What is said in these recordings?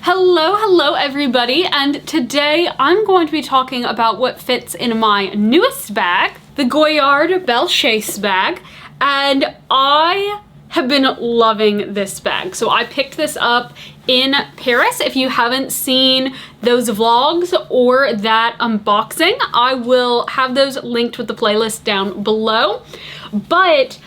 Hello everybody, and today I'm going to be talking about what fits in my newest bag, the Goyard Bellechase bag, and I have been loving this bag. So I picked this up in Paris. If you haven't seen those vlogs or that unboxing, I will have those linked with the playlist down below. But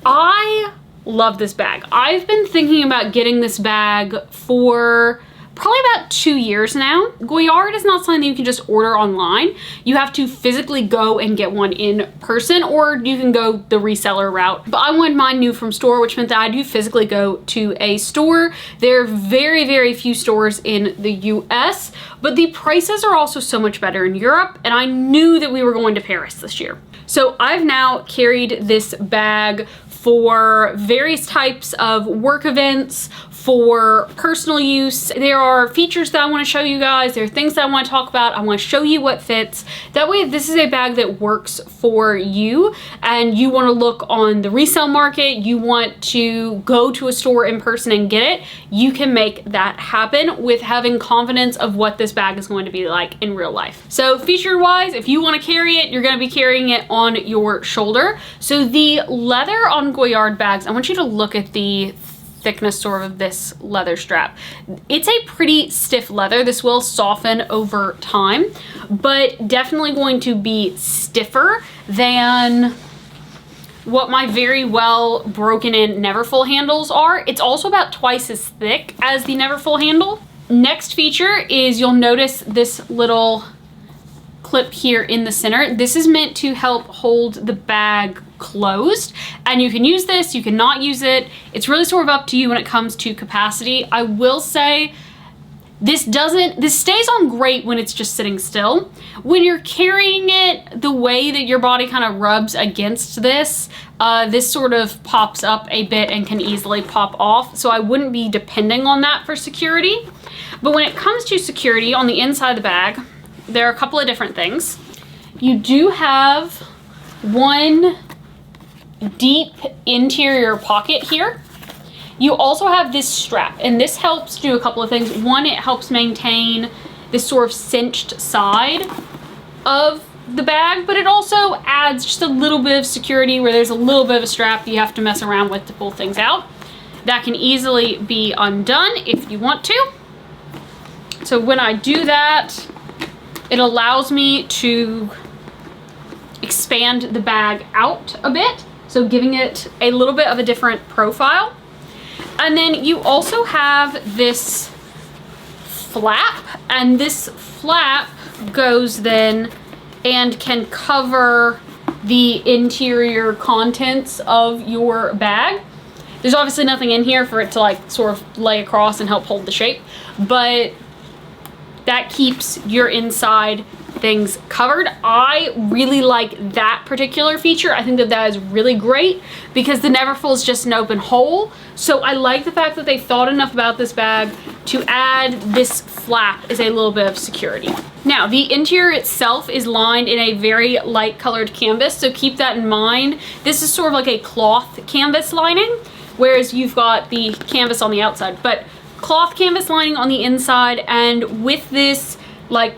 I love this bag. I've been thinking about getting this bag for probably about 2 years now. Goyard is not something that you can just order online. You have to physically go and get one in person, or you can go the reseller route. But I wanted mine new from store, which meant that I do physically go to a store. There are very few stores in the US, but the prices are also so much better in Europe, and I knew that we were going to Paris this year. So I've now carried this bag for various types of work events, for personal use. There are features that I want to show you guys. There are things that I want to talk about. I want to show you what fits. That way, if this is a bag that works for you and you want to look on the resale market, you want to go to a store in person and get it, you can make that happen with having confidence of what this bag is going to be like in real life. So feature-wise, if you want to carry it, you're going to be carrying it on your shoulder. So the leather on Goyard bags, I want you to look at the thickness sort of this leather strap. It's a pretty stiff leather. This will soften over time, but definitely going to be stiffer than what my very well broken in Neverfull handles are. It's also about twice as thick as the Neverfull handle. Next feature is you'll notice this little clip here in the center. This is meant to help hold the bag closed, and you can use this, you cannot use it. It's really sort of up to you when it comes to capacity. I will say this stays on great when it's just sitting still. When you're carrying it, the way that your body kind of rubs against this, this sort of pops up a bit and can easily pop off. So I wouldn't be depending on that for security. But when it comes to security on the inside of the bag, there are a couple of different things. You do have one deep interior pocket here. You also have this strap, and this helps do a couple of things. One, it helps maintain this sort of cinched side of the bag, but it also adds just a little bit of security where there's a little bit of a strap you have to mess around with to pull things out. That can easily be undone if you want to. So when I do that, it allows me to expand the bag out a bit, so giving it a little bit of a different profile. And then you also have this flap, and this flap goes then and can cover the interior contents of your bag. There's obviously nothing in here for it to like sort of lay across and help hold the shape, but that keeps your inside things covered. I really like that particular feature. I think that that is really great because the Neverfull is just an open hole. So I like the fact that they thought enough about this bag to add this flap as a little bit of security. Now, the interior itself is lined in a very light colored canvas, so keep that in mind. This is sort of like a cloth canvas lining, whereas you've got the canvas on the outside, but cloth canvas lining on the inside. And with this, like,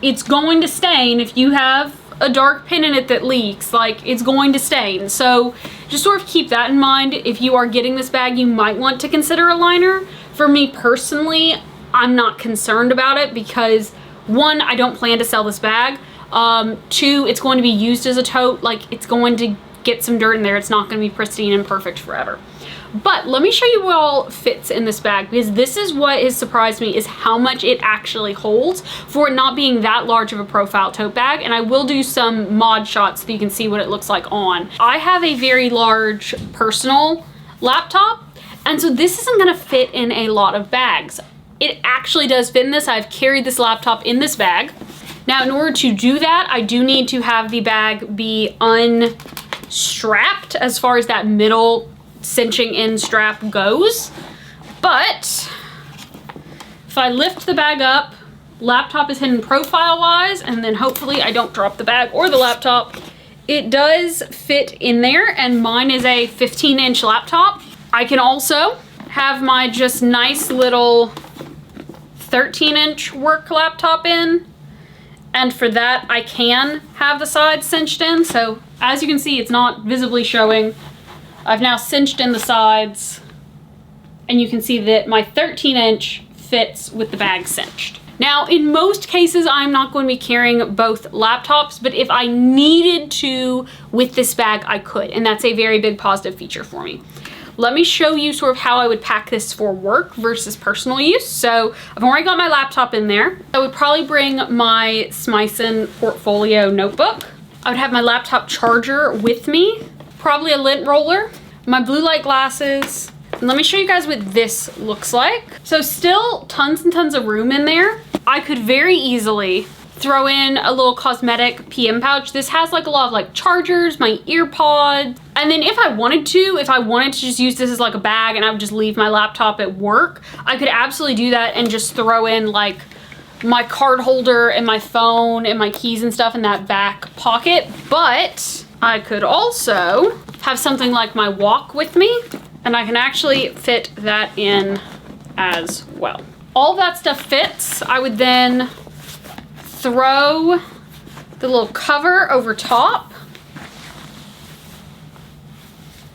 it's going to stain. If you have a dark pin in it that leaks, like, it's going to stain. So just sort of keep that in mind. If you are getting this bag, you might want to consider a liner. For me personally, I'm not concerned about it because one, I don't plan to sell this bag. Two, it's going to be used as a tote. Like, it's going to get some dirt in there. It's not going to be pristine and perfect forever. But let me show you what all fits in this bag, because this is what has surprised me, is how much it actually holds for it not being that large of a profile tote bag. And I will do some mod shots so that you can see what it looks like on. I have a very large personal laptop, and so this isn't gonna fit in a lot of bags. It actually does fit in this. I've carried this laptop in this bag. Now, in order to do that, I do need to have the bag be unstrapped as far as that middle cinching in strap goes. But if I lift the bag up, laptop is hidden profile wise, and then hopefully I don't drop the bag or the laptop, it does fit in there, and mine is a 15-inch laptop. I can also have my just nice little 13-inch work laptop in. And for that, I can have the sides cinched in. So as you can see, it's not visibly showing. I've now cinched in the sides, and you can see that my 13-inch fits with the bag cinched. Now, in most cases, I'm not going to be carrying both laptops, but if I needed to with this bag, I could, and that's a very big positive feature for me. Let me show you sort of how I would pack this for work versus personal use. So I've already got my laptop in there. I would probably bring my Smyson Portfolio notebook. I would have my laptop charger with me, probably a lint roller, my blue light glasses, and let me show you guys what this looks like. So still tons and tons of room in there. I could very easily throw in a little cosmetic PM pouch. This has like a lot of like chargers, my ear pods, and then if I wanted to just use this as like a bag and I would just leave my laptop at work, I could absolutely do that and just throw in like my card holder and my phone and my keys and stuff in that back pocket. But I could also have something like my walk with me, and I can actually fit that in as well. All that stuff fits. I would then throw the little cover over top,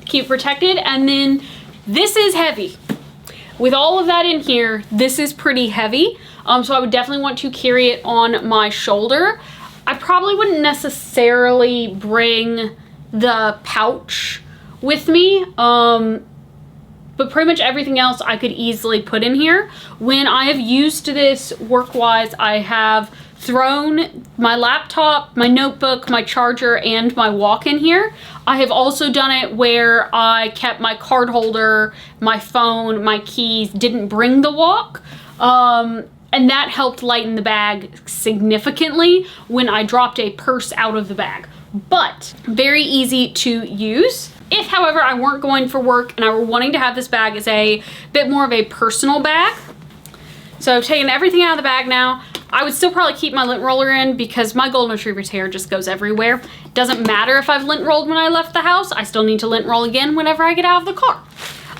keep it protected, and then this is heavy. With all of that in here, this is pretty heavy, so I would definitely want to carry it on my shoulder. I probably wouldn't necessarily bring the pouch with me, but pretty much everything else I could easily put in here. When I have used this work-wise, I have thrown my laptop, my notebook, my charger, and my walk in here. I have also done it where I kept my card holder, my phone, my keys, didn't bring the walk. And that helped lighten the bag significantly when I dropped a purse out of the bag. But very easy to use. If, however, I weren't going for work and I were wanting to have this bag as a bit more of a personal bag, so I've taken everything out of the bag now. I would still probably keep my lint roller in because my golden retriever's hair just goes everywhere. Doesn't matter if I've lint rolled when I left the house. I still need to lint roll again whenever I get out of the car.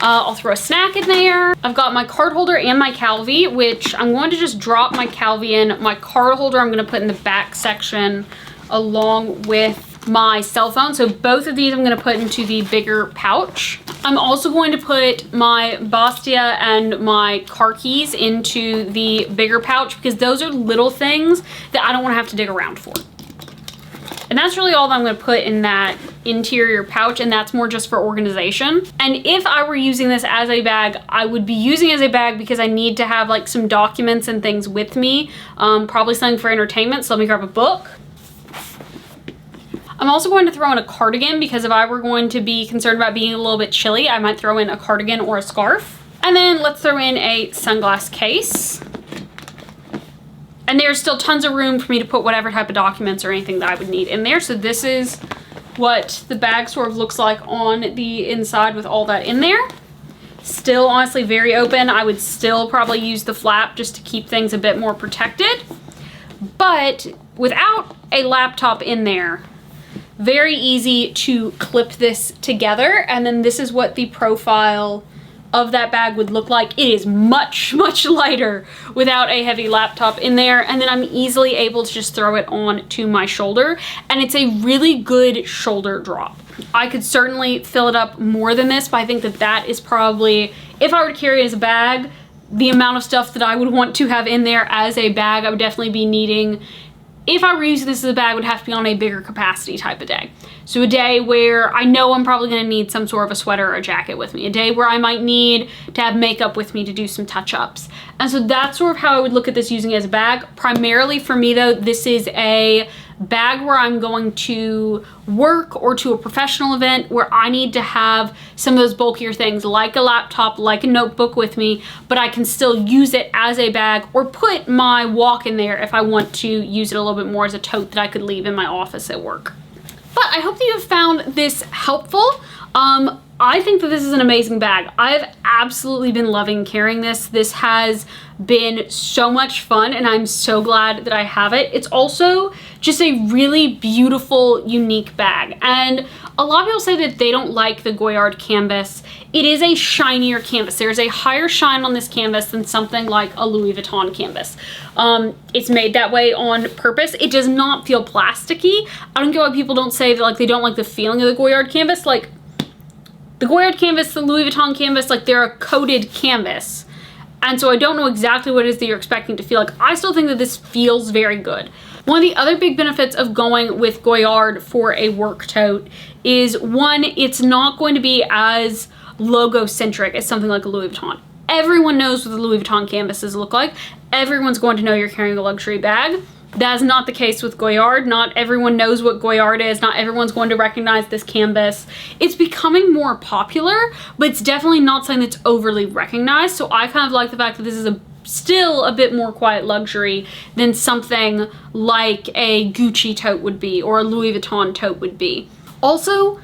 I'll throw a snack in there. I've got my card holder and my Calvi, which I'm going to just drop my Calvi in. My card holder I'm going to put in the back section along with my cell phone. So both of these I'm going to put into the bigger pouch. I'm also going to put my Bastia and my car keys into the bigger pouch because those are little things that I don't want to have to dig around for. And that's really all that I'm going to put in that interior pouch, and that's more just for organization. And if I were using this as a bag, I would be using it as a bag because I need to have like some documents and things with me, probably something for entertainment. So let me grab a book. I'm also going to throw in a cardigan because if I were going to be concerned about being a little bit chilly, I might throw in a cardigan or a scarf. And then let's throw in a sunglass case. And there's still tons of room for me to put whatever type of documents or anything that I would need in there. So this is what the bag sort of looks like on the inside with all that in there. Still honestly very open. I would still probably use the flap just to keep things a bit more protected. But without a laptop in there, very easy to clip this together, and then this is what the profile of that bag would look like. It is much, much lighter without a heavy laptop in there, and then I'm easily able to just throw it on to my shoulder, and it's a really good shoulder drop. I could certainly fill it up more than this, but I think that that is probably, if I were to carry it as a bag, the amount of stuff that I would want to have in there as a bag, I would definitely be needing. If I were using this as a bag, it would have to be on a bigger capacity type of day. So a day where I know I'm probably going to need some sort of a sweater or a jacket with me. A day where I might need to have makeup with me to do some touch-ups. And so that's sort of how I would look at this using it as a bag. Primarily for me though, this is a bag where I'm going to work or to a professional event where I need to have some of those bulkier things like a laptop, like a notebook with me, but I can still use it as a bag or put my walk in there if I want to use it a little bit more as a tote that I could leave in my office at work. But I hope that you have found this helpful. I think that this is an amazing bag. I've absolutely been loving carrying this. This has been so much fun and I'm so glad that I have it. It's also just a really beautiful, unique bag. And A lot of people say that they don't like the Goyard canvas. It is a shinier canvas. There's a higher shine on this canvas than something like a Louis Vuitton canvas. It's made that way on purpose. It does not feel plasticky. I don't get why people don't say that like they don't like the feeling of the Goyard canvas. Like the Goyard canvas, the Louis Vuitton canvas, like they're a coated canvas. And so I don't know exactly what it is that you're expecting to feel like. I still think that this feels very good. One of the other big benefits of going with Goyard for a work tote is, one, it's not going to be as logo-centric as something like a Louis Vuitton. Everyone knows what the Louis Vuitton canvases look like. Everyone's going to know you're carrying a luxury bag. That is not the case with Goyard. Not everyone knows what Goyard is. Not everyone's going to recognize this canvas. It's becoming more popular, but it's definitely not something that's overly recognized. So I kind of like the fact that this is still a bit more quiet luxury than something like a Gucci tote would be or a Louis Vuitton tote would be. Also,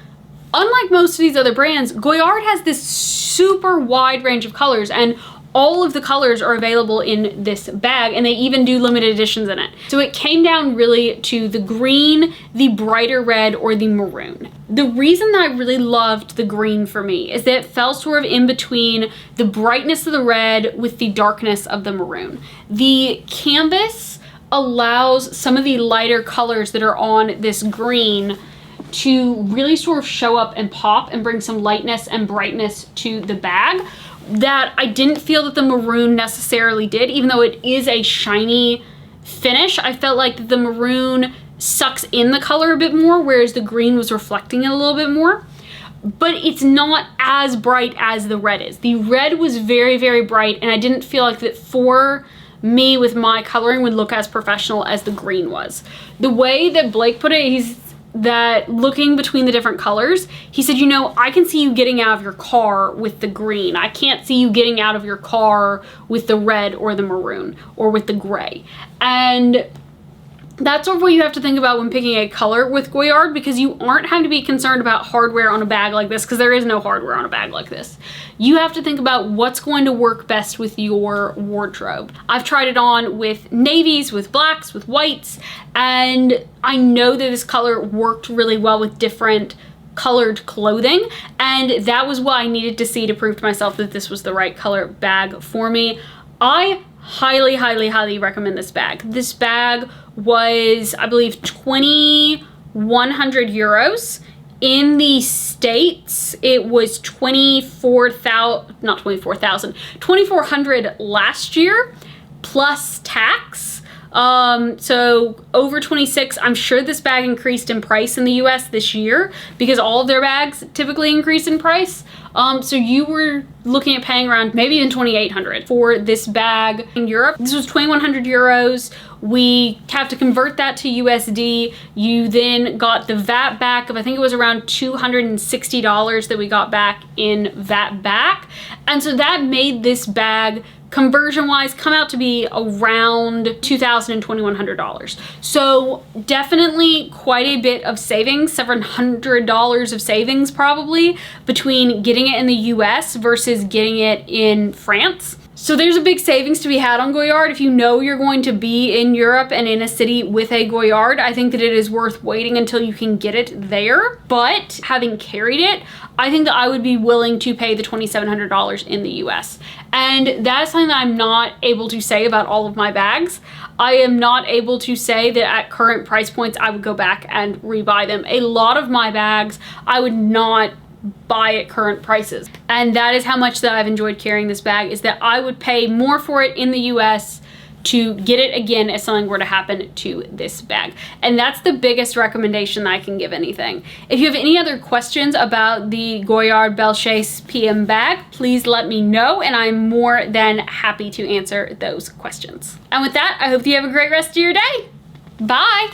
unlike most of these other brands, Goyard has this super wide range of colors, and all of the colors are available in this bag, and they even do limited editions in it. So it came down really to the green, the brighter red, or the maroon. The reason that I really loved the green for me is that it fell sort of in between the brightness of the red with the darkness of the maroon. The canvas allows some of the lighter colors that are on this green to really sort of show up and pop and bring some lightness and brightness to the bag that I didn't feel that the maroon necessarily did. Even though it is a shiny finish, I felt like the maroon sucks in the color a bit more, whereas the green was reflecting it a little bit more. But it's not as bright as the red is. The red was very, very bright, and I didn't feel like that for me with my coloring would look as professional as the green was. The way that Blake put it, that looking between the different colors, he said, you know, I can see you getting out of your car with the green. I can't see you getting out of your car with the red or the maroon or with the gray. And that's sort of what you have to think about when picking a color with Goyard, because you aren't having to be concerned about hardware on a bag like this, because there is no hardware on a bag like this. You have to think about what's going to work best with your wardrobe. I've tried it on with navies, with blacks, with whites, and I know that this color worked really well with different colored clothing, and that was what I needed to see to prove to myself that this was the right color bag for me. I highly, highly, highly recommend this bag. This bag was, I believe, 2,100 euros. In the States, it was 2,400 last year, plus tax. So over 26, I'm sure this bag increased in price in the US this year because all of their bags typically increase in price. So you were looking at paying around maybe even 2,800 for this bag in Europe. This was 2,100 euros. We have to convert that to USD. You then got the VAT back of, I think it was around $260 that we got back in VAT back. And so that made this bag, conversion-wise, come out to be around $2,000 and $2,100. So definitely quite a bit of savings, $700 of savings probably, between getting it in the US versus getting it in France. So there's a big savings to be had on Goyard. If you know you're going to be in Europe and in a city with a Goyard, I think that it is worth waiting until you can get it there. But having carried it, I think that I would be willing to pay the $2,700 in the US. And that is something that I'm not able to say about all of my bags. I am not able to say that at current price points, I would go back and rebuy them. A lot of my bags, I would not buy at current prices. And that is how much that I've enjoyed carrying this bag, is that I would pay more for it in the US to get it again if something were to happen to this bag. And that's the biggest recommendation that I can give anything. If you have any other questions about the Goyard Bellechase PM bag, please let me know, and I'm more than happy to answer those questions. And with that, I hope you have a great rest of your day. Bye!